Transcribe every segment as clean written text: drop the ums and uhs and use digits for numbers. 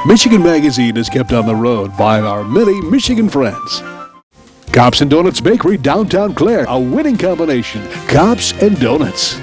Michigan Magazine is kept on the road by our many Michigan friends. Cops and Doughnuts Bakery, downtown Clare, a winning combination. Cops and Doughnuts.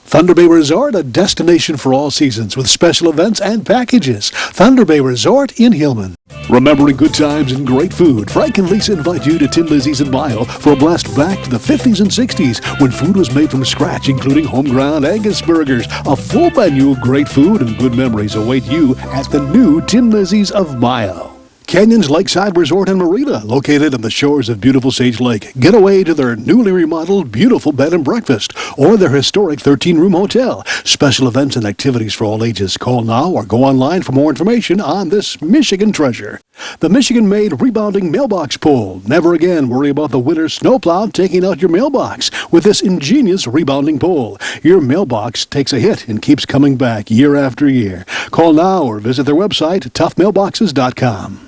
Thunder Bay Resort, a destination for all seasons with special events and packages. Thunder Bay Resort in Hillman. Remembering good times and great food, Frank and Lisa invite you to Tin Lizzie's in Mile for a blast back to the 50s and 60s when food was made from scratch, including home-ground Angus burgers. A full menu of great food and good memories await you at the new Tin Lizzie's of Mile. Canyons Lakeside Resort and Marina, located on the shores of beautiful Sage Lake. Get away to their newly remodeled, beautiful bed and breakfast or their historic 13-room hotel. Special events and activities for all ages. Call now or go online for more information on this Michigan treasure. The Michigan-made rebounding mailbox pole. Never again worry about the winter snowplow taking out your mailbox with this ingenious rebounding pole. Your mailbox takes a hit and keeps coming back year after year. Call now or visit their website, toughmailboxes.com.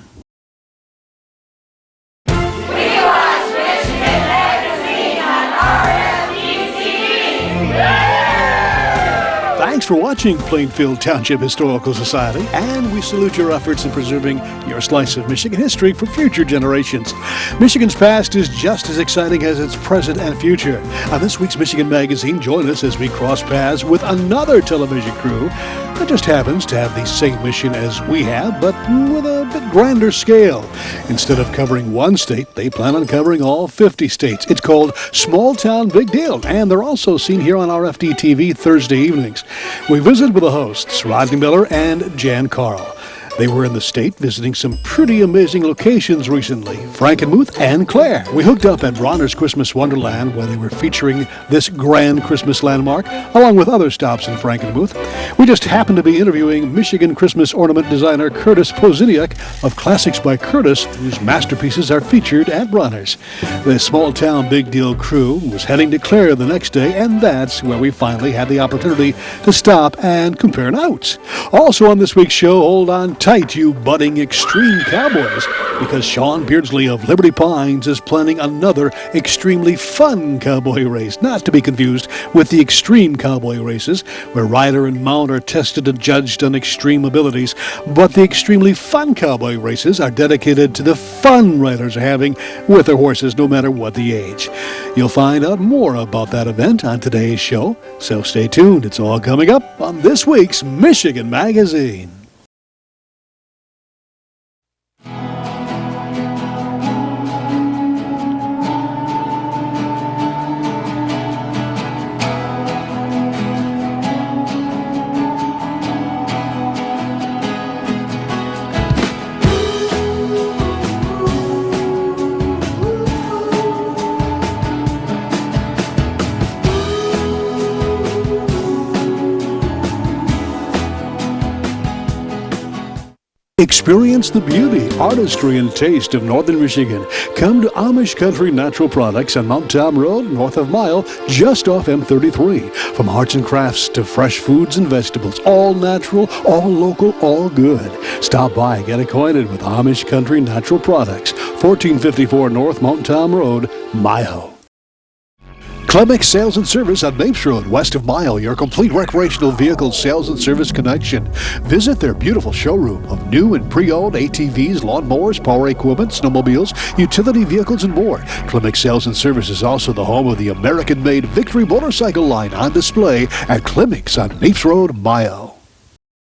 Thanks for watching Plainfield Township Historical Society, and we salute your efforts in preserving your slice of Michigan history for future generations. Michigan's past is just as exciting as its present and future. On this week's Michigan Magazine, join us as we cross paths with another television crew that just happens to have the same mission as we have, but with a bit grander scale. Instead of covering one state, they plan on covering all 50 states. It's called Small Town Big Deal, and they're also seen here on RFD TV Thursday evenings. We visit with the hosts, Rodney Miller and Jann. They were in the state visiting some pretty amazing locations recently, Frankenmuth and Clare. We hooked up at Bronner's Christmas Wonderland where they were featuring this grand Christmas landmark, along with other stops in Frankenmuth. We just happened to be interviewing Michigan Christmas ornament designer Curtis Poziniak of Classics by Curtis, whose masterpieces are featured at Bronner's. The Small Town Big Deal crew was heading to Clare the next day, and that's where we finally had the opportunity to stop and compare notes. Also on this week's show, hold on tight, you budding extreme cowboys, because Shaun Beardsley of Liberty Pines is planning another extremely fun cowboy race, not to be confused with the extreme cowboy races, where rider and mount are tested and judged on extreme abilities, but the extremely fun cowboy races are dedicated to the fun riders are having with their horses, no matter what the age. You'll find out more about that event on today's show, so stay tuned. It's all coming up on this week's Michigan Magazine. Experience the beauty, artistry, and taste of northern Michigan. Come to Amish Country Natural Products on Mount Tom Road, north of Mile, just off M33. From arts and crafts to fresh foods and vegetables, all natural, all local, all good. Stop by and get acquainted with Amish Country Natural Products, 1454 North Mount Tom Road, Mile. Clemix Sales and Service on Mapes Road, west of Mile, your complete recreational vehicle sales and service connection. Visit their beautiful showroom of new and pre-owned ATVs, lawnmowers, power equipment, snowmobiles, utility vehicles, and more. Clemix Sales and Service is also the home of the American-made Victory motorcycle line on display at Clemix on Mapes Road, Mile.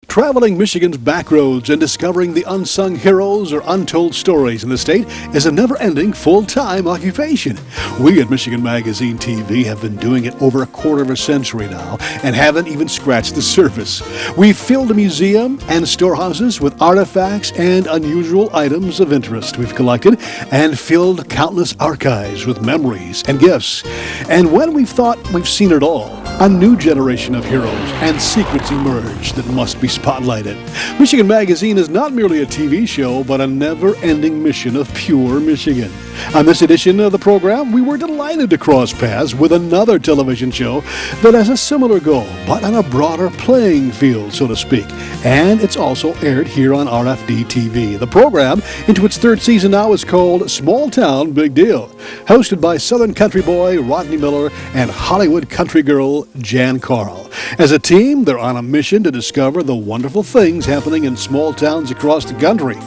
Traveling Michigan's back roads and discovering the unsung heroes or untold stories in the state is a never-ending full-time occupation. We at Michigan Magazine TV have been doing it over a quarter of a century now and haven't even scratched the surface. We've filled a museum and storehouses with artifacts and unusual items of interest we've collected and filled countless archives with memories and gifts. And when we've thought we've seen it all, a new generation of heroes and secrets emerge that must be spotlighted. Michigan Magazine is not merely a TV show, but a never-ending mission of pure Michigan. On this edition of the program, we were delighted to cross paths with another television show that has a similar goal, but on a broader playing field, so to speak. And it's also aired here on RFD TV. The program, into its third season now, is called Small Town Big Deal, hosted by Southern country boy Rodney Miller and Hollywood country girl Jann Carl. As a team, they're on a mission to discover the wonderful things happening in small towns across the country.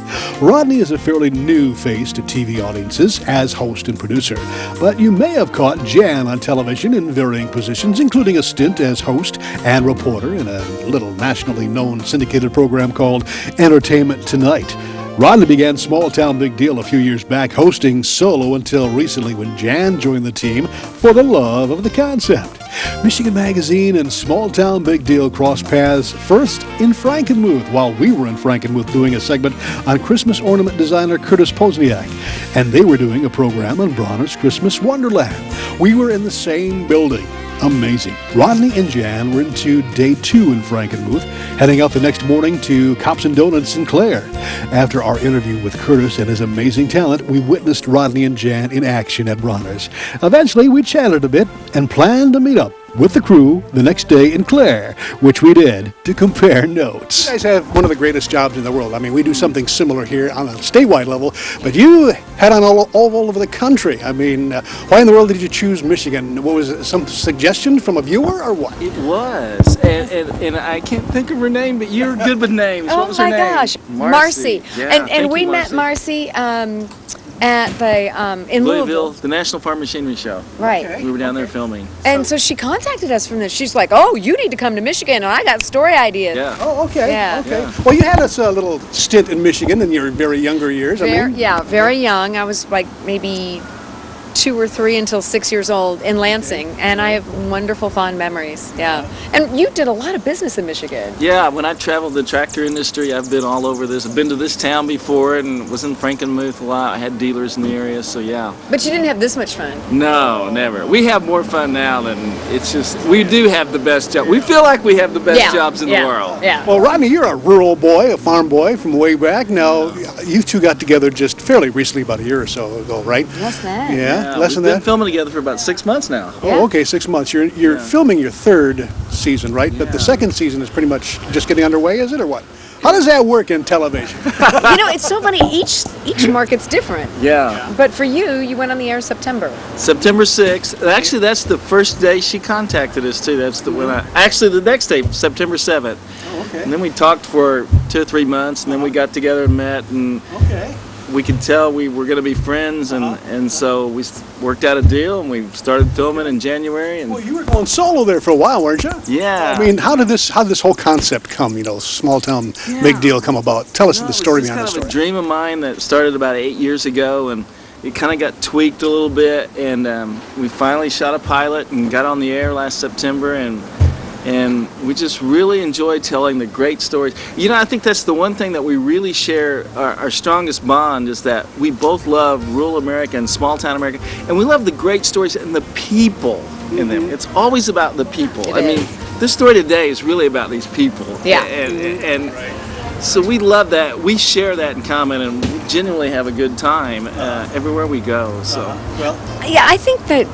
Rodney is a fairly new face to TV audiences as host and producer, but you may have caught Jann on television in varying positions, including a stint as host and reporter in a little nationally known syndicated program called Entertainment Tonight. Rodney began Small Town Big Deal a few years back, hosting solo until recently when Jann joined the team for the love of the concept. Michigan Magazine and Small Town Big Deal crossed paths first in Frankenmuth while we were in Frankenmuth doing a segment on Christmas ornament designer Curtis Posniak, and they were doing a program on Bronner's Christmas Wonderland. We were in the same building. Amazing. Rodney and Jann were into day 2 in Frankenmuth, heading out the next morning to COPS and Doughnut's in Clare. After our interview with Curtis and his amazing talent, we witnessed Rodney and Jann in action at Bronner's. Eventually, we chatted a bit and planned to meet up with the crew the next day in Clare, which we did to compare notes. You guys have one of the greatest jobs in the world. I mean, we do something similar here on a statewide level, but you head on all over the country. I mean, why in the world did you choose Michigan? What was it, some suggestion from a viewer or what? It was, and I can't think of her name, but you're good with names. What was her name? Oh my gosh, Marcy. Yeah, and we met Marcy at the in Louisville, the National Farm Machinery Show. Right. Okay. We were down there filming. And so she contacted us from this. She's like, "Oh, you need to come to Michigan, and I got story ideas." Yeah. Oh, okay. Yeah. Okay. Yeah. Well, you had us a little stint in Michigan in your very younger years. Very young. I was like maybe 2 or 3 until 6 years old in Lansing, and I have wonderful fond memories. Yeah. And you did a lot of business in Michigan. Yeah, when I traveled the tractor industry, I've been all over this. I've been to this town before and was in Frankenmuth a lot. I had dealers in the area, so yeah. But you didn't have this much fun. No, never. We have more fun now than it's just, we do have the best job. We feel like we have the best jobs in the world. Yeah. Well, Rodney, you're a rural boy, a farm boy from way back. Now, you two got together just fairly recently, about a year or so ago, right? What's that? Yeah, less than We've been that. filming together for about 6 months now. Yeah. Oh, okay, 6 months. You're filming your 3rd season, right? But the 2nd season is pretty much just getting underway, is it, or what? How does that work in television? You know, it's so funny. Each market's different. Yeah. But for you went on the air September. September 6th. Actually, that's the first day she contacted us, too. That's the when actually, the next day, September 7th. Oh, okay. And then we talked for 2 or 3 months, and then we got together and met, and Okay. we could tell we were going to be friends, and so we worked out a deal, and we started filming in January. And Well, you were going solo there for a while, weren't you? yeah. I mean, how did this whole concept come? You know, small town big deal come about? Tell us the story behind the It was story. kind of a dream of mine that started about 8 years ago, and it kind of got tweaked a little bit, and we finally shot a pilot and got on the air last September, and we just really enjoy telling the great stories. You know, I think that's the one thing that we really share, our strongest bond is that we both love rural America and small town America, and we love the great stories and the people in them. It's always about the people. I mean, this story today is really about these people. Yeah. And so we love that. We share that in common, and we genuinely have a good time everywhere we go. So. Well, Yeah, I think that,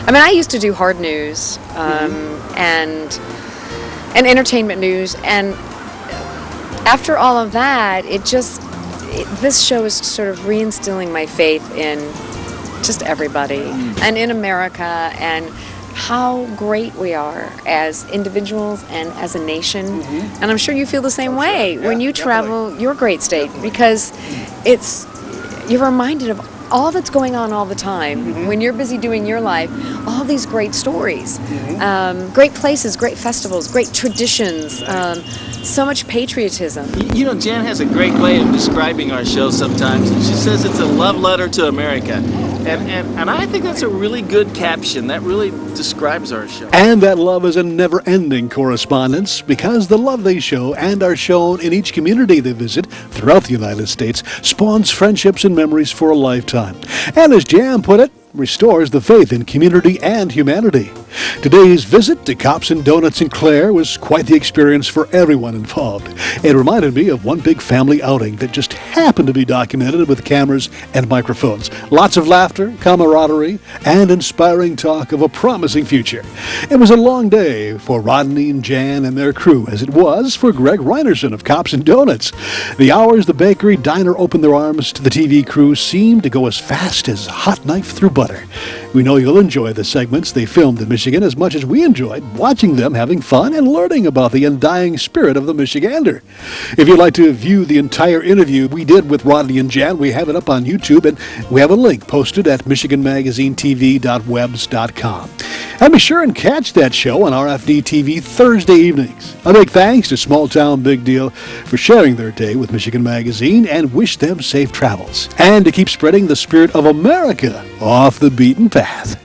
I mean, I used to do hard news and entertainment news, and after all of that, this show is sort of reinstilling my faith in just everybody and in America and how great we are as individuals and as a nation. And I'm sure you feel the same way when you travel your great state, because you're reminded of all that's going on all the time when you're busy doing your life, all these great stories, great places, great festivals, great traditions, so much patriotism. You know, Jann has a great way of describing our show sometimes. She says it's a love letter to America. And I think that's a really good caption. That really describes our show. And that love is a never-ending correspondence because the love they show and are shown in each community they visit throughout the United States spawns friendships and memories for a lifetime. And as Jann put it, restores the faith in community and humanity. Today's visit to Cops and Doughnut's in Clare was quite the experience for everyone involved. It reminded me of one big family outing that just happened to be documented with cameras and microphones. Lots of laughter, camaraderie, and inspiring talk of a promising future. It was a long day for Rodney and Jann and their crew, as it was for Greg Reinerson of Cops and Doughnut's. The hours the bakery diner opened their arms to the TV crew seemed to go as fast as a hot knife through butter. We know you'll enjoy the segments they filmed in Michigan as much as we enjoyed watching them having fun and learning about the undying spirit of the Michigander. If you'd like to view the entire interview we did with Rodney and Jann, we have it up on YouTube, and we have a link posted at michiganmagazinetv.webs.com. And be sure and catch that show on RFD TV Thursday evenings. A big thanks to Small Town Big Deal for sharing their day with Michigan Magazine, and wish them safe travels. And to keep spreading the spirit of America off the beaten path.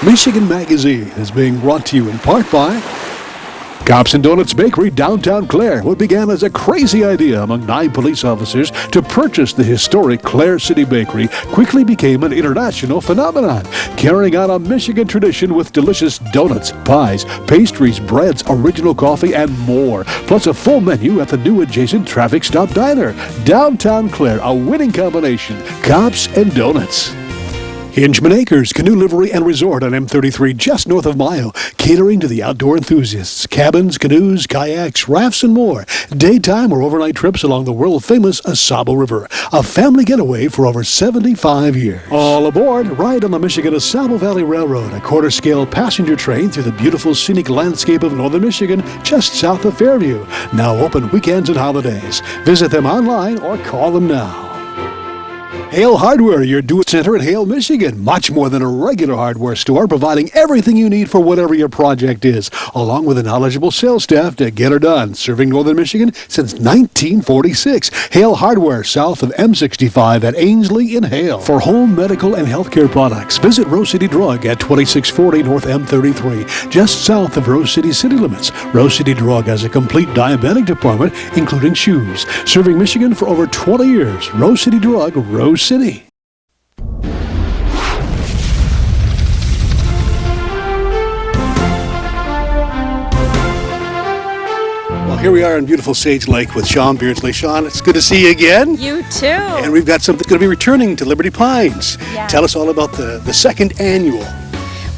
Michigan Magazine is being brought to you in part by COPS and Donuts Bakery, downtown Clare. What began as a crazy idea among 9 police officers to purchase the historic Clare City Bakery quickly became an international phenomenon, carrying on a Michigan tradition with delicious donuts, pies, pastries, breads, original coffee, and more. Plus a full menu at the new adjacent Traffic Stop Diner. Downtown Clare, a winning combination. COPS and Donuts. Hingeman Acres Canoe Livery and Resort on M33 just north of Mayo, catering to the outdoor enthusiasts. Cabins, canoes, kayaks, rafts, and more. Daytime or overnight trips along the world-famous Asabo River. A family getaway for over 75 years. All aboard, ride on the Michigan Asabo Valley Railroad, a quarter-scale passenger train through the beautiful scenic landscape of northern Michigan, just south of Fairview. Now open weekends and holidays. Visit them online or call them now. Hale Hardware, your do-it center in Hale, Michigan. Much more than a regular hardware store, providing everything you need for whatever your project is, along with a knowledgeable sales staff to get her done. Serving northern Michigan since 1946. Hale Hardware, south of M65 at Ainsley in Hale. For home, medical, and healthcare products, visit Rose City Drug at 2640 North M33, just south of Rose City city limits. Rose City Drug has a complete diabetic department, including shoes. Serving Michigan for over 20 years. Rose City Drug, Rose City. Well, here we are in beautiful Sage Lake with Shaun Beardsley. Shaun, it's good to see you again. You too. And we've got something going to be returning to Liberty Pines. Yeah. Tell us all about the second annual.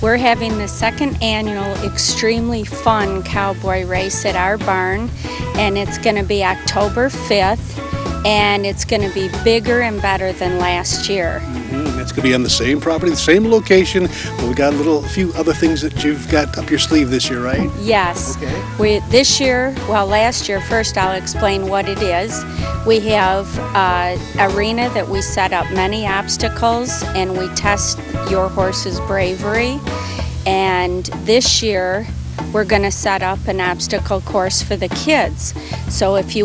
We're having the second annual Extremely Fun Cowboy Race at our barn, and it's going to be October 5th, and it's going to be bigger and better than last year. It's going to be on the same property, the same location, but we got a few other things that you've got up your sleeve this year, right? Yes. Okay. Last year, first I'll explain what it is. We have an arena that we set up many obstacles, and we test your horse's bravery. And this year, we're going to set up an obstacle course for the kids. So if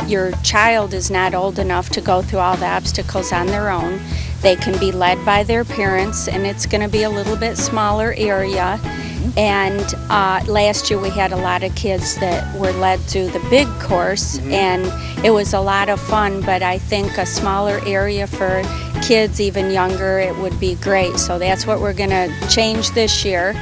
your child is not old enough to go through all the obstacles on their own, they can be led by their parents, and it's going to be a little bit smaller area. And last year we had a lot of kids that were led through the big course, and it was a lot of fun, but I think a smaller area for kids even younger, it would be great. So that's what we're going to change this year.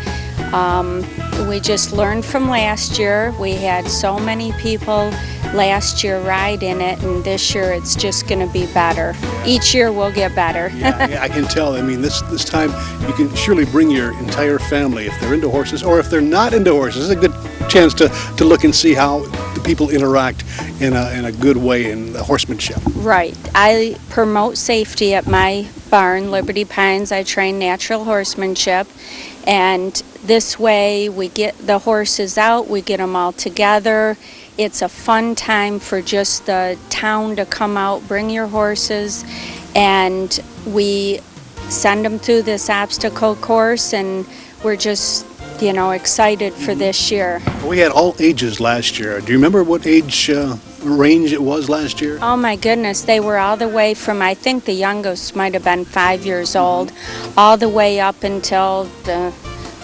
We just learned from last year. We had so many people last year ride in it, and this year it's just going to be better. Each year we'll get better. Yeah, I can tell. I mean, this time you can surely bring your entire family if they're into horses, or if they're not into horses. It's a good chance to look and see how the people interact in a good way in the horsemanship. Right. I promote safety at my barn, Liberty Pines. I train natural horsemanship, and this way we get the horses out, we get them all together. It's a fun time for just the town to come out, bring your horses, and we send them through this obstacle course, and we're just, excited for this year. We had all ages last year. Do you remember what age range it was last year? Oh my goodness, they were all the way from, I think the youngest might have been 5 years old, all the way up until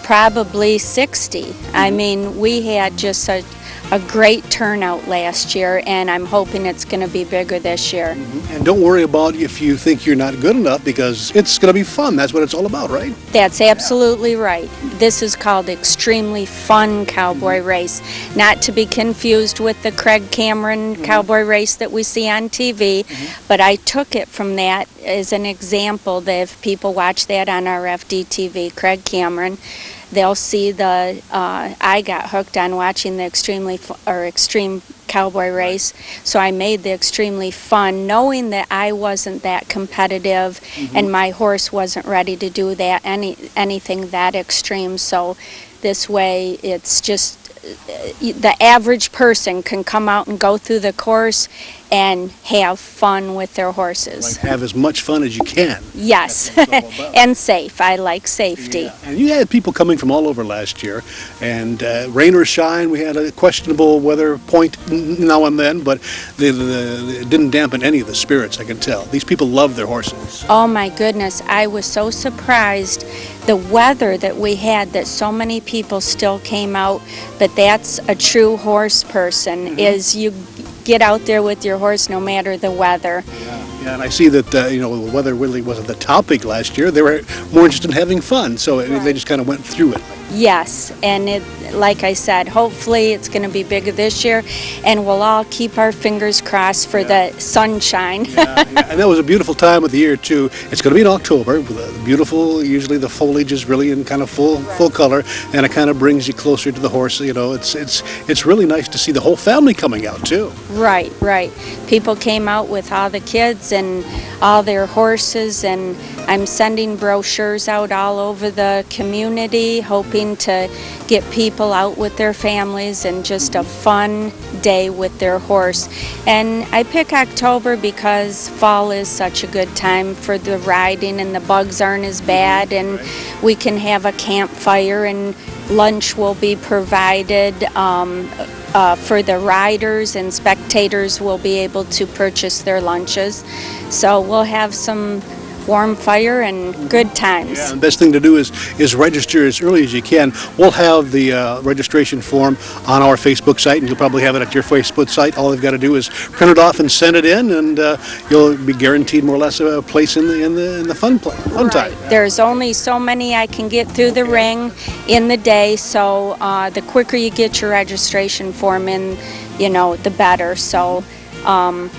probably 60. I mean, we had just a great turnout last year, and I'm hoping it's going to be bigger this year. And don't worry about if you think you're not good enough, because it's going to be fun. That's what it's all about, right? That's absolutely right. This is called Extremely Fun Cowboy Race, not to be confused with the Craig Cameron Cowboy Race that we see on TV, but I took it from that as an example that if people watch that on RFD TV, Craig Cameron, they'll see I got hooked on watching the Extreme cowboy race. So I made the extremely fun, knowing that I wasn't that competitive and my horse wasn't ready to do that anything that extreme. So this way it's just the average person can come out and go through the course and have fun with their horses. Like have as much fun as you can. Yes, That's what it's all about. and safe. I like safety. Yeah. And you had people coming from all over last year, and rain or shine, we had a questionable weather point now and then, but it didn't dampen any of the spirits, I can tell. These people love their horses. Oh my goodness, I was so surprised the weather that we had, that so many people still came out. But that's a true horse person, is you get out there with your horse no matter the weather. Yeah, and I see that the weather really wasn't the topic last year. They were more interested in having fun, so they just kind of went through it. Yes, and like I said, hopefully it's going to be bigger this year, and we'll all keep our fingers crossed for the sunshine. Yeah. And that was a beautiful time of the year too. It's going to be in October. With beautiful. Usually the foliage is really in kind of full color, and it kind of brings you closer to the horse. It's really nice to see the whole family coming out too. Right. People came out with all the kids and all their horses, and I'm sending brochures out all over the community, hoping to get people out with their families and just a fun day with their horse. And I pick October because fall is such a good time for the riding, and the bugs aren't as bad, and we can have a campfire, and lunch will be provided for the riders, and spectators will be able to purchase their lunches. So we'll have some warm fire and good times. Yeah, the best thing to do is register as early as you can. We'll have the registration form on our Facebook site, and you'll probably have it at your Facebook site. All they've got to do is print it off and send it in, and you'll be guaranteed more or less a place in the fun time. There's only so many I can get through the ring in the day, so the quicker you get your registration form in, the better. So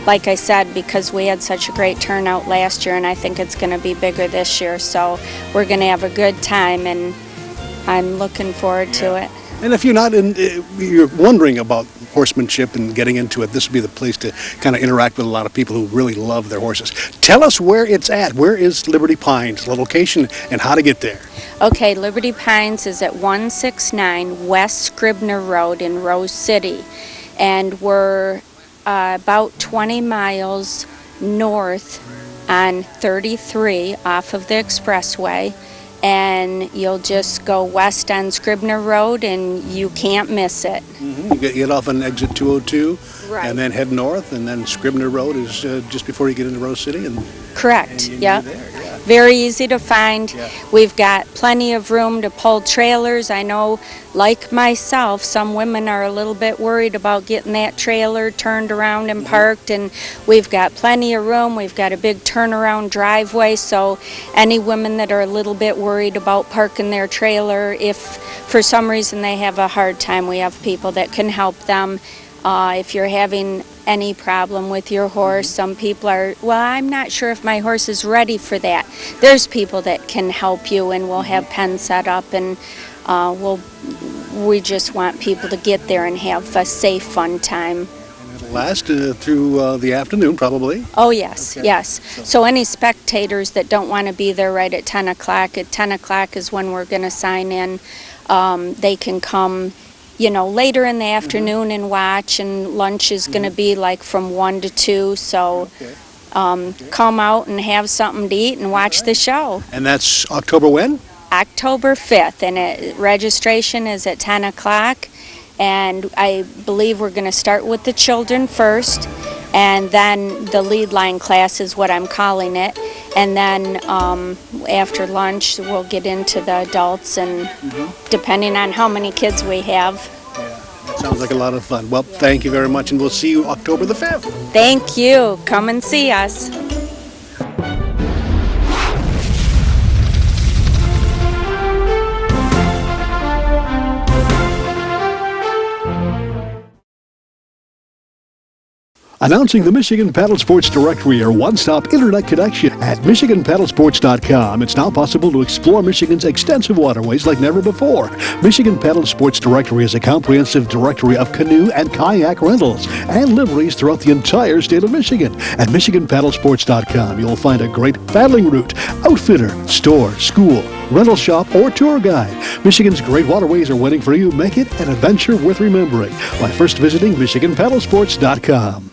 like I said, because we had such a great turnout last year, and I think it's going to be bigger this year, so we're going to have a good time, and I'm looking forward to it. And if you're wondering about horsemanship and getting into it, this would be the place to kind of interact with a lot of people who really love their horses. Tell us where it's at. Where is Liberty Pines, the location, and how to get there? Okay, Liberty Pines is at 169 West Scribner Road in Rose City, and we're about 20 miles north on 33 off of the expressway, and you'll just go west on Scribner Road and you can't miss it. You get off on exit 202, Right. and then head north, and then Scribner Road is just before you get into Rose City. Correct, and yep. you're there, yeah. Very easy to find. Yeah. We've got plenty of room to pull trailers. I know, like myself, some women are a little bit worried about getting that trailer turned around and parked, and we've got plenty of room. We've got a big turnaround driveway, so any women that are a little bit worried about parking their trailer, if for some reason they have a hard time, we have people that can help them. If you're having any problem with your horse, some people are, well, I'm not sure if my horse is ready for that. There's people that can help you, and we'll have pens set up, and we just want people to get there and have a safe, fun time. And it'll last through the afternoon, probably. Oh, yes, Okay. yes. So any spectators that don't want to be there right at 10 o'clock, at 10 o'clock is when we're going to sign in. They can come later in the afternoon and watch, and lunch is going to be like from 1 to 2, so come out and have something to eat and watch the show. And that's October when? October 5th, and registration is at 10 o'clock, and I believe we're going to start with the children first, and then the lead line class is what I'm calling it, and then after lunch we'll get into the adults, and depending on how many kids we have. Yeah, that sounds like a lot of fun. Well, thank you very much, and we'll see you October the 5th. Thank you. Come and see us. Announcing the Michigan Paddle Sports Directory, your one-stop internet connection. At MichiganPaddlesports.com, it's now possible to explore Michigan's extensive waterways like never before. Michigan Paddle Sports Directory is a comprehensive directory of canoe and kayak rentals and liveries throughout the entire state of Michigan. At MichiganPaddlesports.com, you'll find a great paddling route, outfitter, store, school, rental shop, or tour guide. Michigan's great waterways are waiting for you. Make it an adventure worth remembering by first visiting MichiganPaddlesports.com.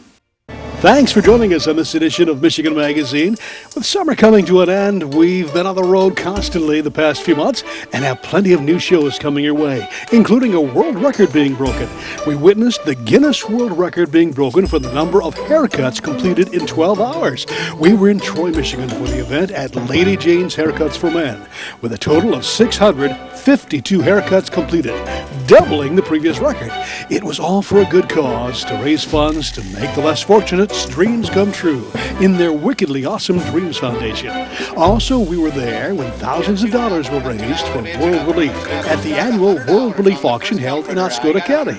Thanks for joining us on this edition of Michigan Magazine. With summer coming to an end, we've been on the road constantly the past few months and have plenty of new shows coming your way, including a world record being broken. We witnessed the Guinness World Record being broken for the number of haircuts completed in 12 hours. We were in Troy, Michigan for the event at Lady Jane's Haircuts for Men, with a total of 652 haircuts completed, doubling the previous record. It was all for a good cause, to raise funds to make the less fortunate's dreams come true in their wickedly awesome Dreams Foundation. Also, we were there when thousands of dollars were raised for World Relief at the annual World Relief auction held in Oscoda County.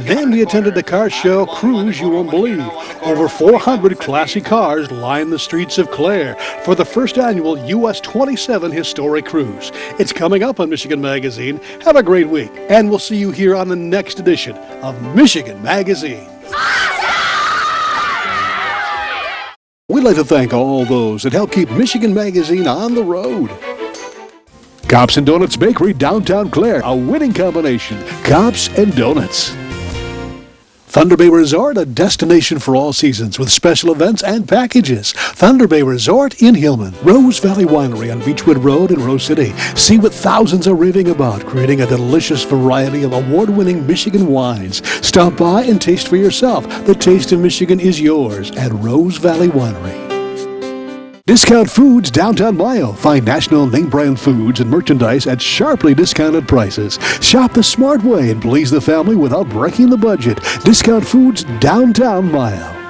Then we attended the car show Cruise You Won't Believe. Over 400 classy cars lined the streets of Clare for the first annual US 27 Historic Cruise. It's coming up on Michigan Magazine. Have a great week, and we'll see you here on the next edition of Michigan Magazine. We'd like to thank all those that help keep Michigan Magazine on the road. Cops and Donuts Bakery, downtown Clare, a winning combination. Cops and Donuts. Thunder Bay Resort, a destination for all seasons with special events and packages. Thunder Bay Resort in Hillman. Rose Valley Winery on Beechwood Road in Rose City. See what thousands are raving about, creating a delicious variety of award-winning Michigan wines. Stop by and taste for yourself. The taste of Michigan is yours at Rose Valley Winery. Discount Foods, downtown Mayo. Find national name brand foods and merchandise at sharply discounted prices. Shop the smart way and please the family without breaking the budget. Discount Foods, downtown Mayo.